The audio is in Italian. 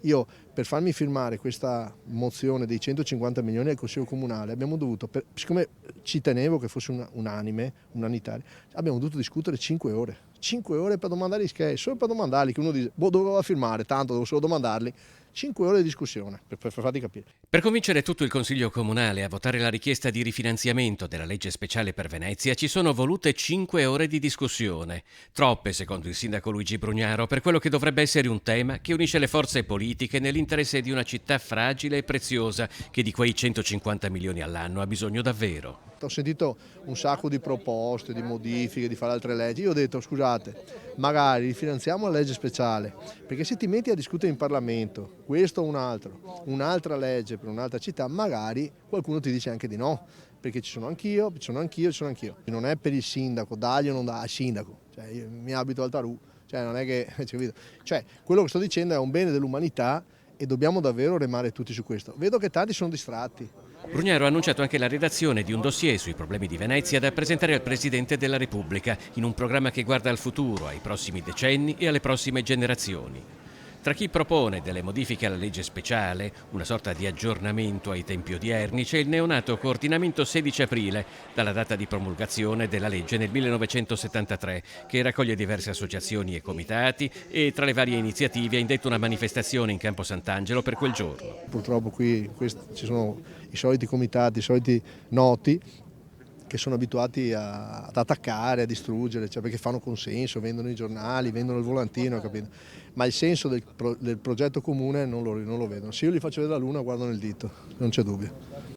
Io per farmi firmare questa mozione dei 150 milioni al Consiglio Comunale abbiamo dovuto, siccome ci tenevo che fosse unanime, unanitario, abbiamo dovuto discutere 5 ore. 5 ore per domandargli schede, solo per domandargli, che uno dice, boh, doveva firmare, tanto devo solo domandargli. 5 ore di discussione, per farti capire. Per convincere tutto il Consiglio Comunale a votare la richiesta di rifinanziamento della legge speciale per Venezia ci sono volute 5 ore di discussione. Troppe, secondo il sindaco Luigi Brugnaro, per quello che dovrebbe essere un tema che unisce le forze politiche nell'interesse di una città fragile e preziosa che di quei 150 milioni all'anno ha bisogno davvero. Ho sentito un sacco di proposte, di modifiche, di fare altre leggi. Io ho detto, scusate, magari rifinanziamo la legge speciale, perché se ti metti a discutere in Parlamento, questo o un altro, un'altra legge per un'altra città, magari qualcuno ti dice anche di no, perché ci sono anch'io, ci sono anch'io, ci sono anch'io. Non è per il sindaco, dagli o non dà al sindaco, cioè, io mi abito al Tarù, cioè non è che, cioè, quello che sto dicendo è un bene dell'umanità e dobbiamo davvero remare tutti su questo. Vedo che tanti sono distratti. Brugnaro ha annunciato anche la redazione di un dossier sui problemi di Venezia da presentare al Presidente della Repubblica in un programma che guarda al futuro, ai prossimi decenni e alle prossime generazioni. Tra chi propone delle modifiche alla legge speciale, una sorta di aggiornamento ai tempi odierni, c'è il neonato Coordinamento 16 aprile, dalla data di promulgazione della legge nel 1973, che raccoglie diverse associazioni e comitati e tra le varie iniziative ha indetto una manifestazione in Campo Sant'Angelo per quel giorno. Purtroppo qui ci sono i soliti comitati, i soliti noti che sono abituati ad attaccare, a distruggere, cioè perché fanno consenso, vendono i giornali, vendono il volantino, capito? Ma il senso del progetto comune non lo vedono. Se io gli faccio vedere la luna guardano il dito, non c'è dubbio.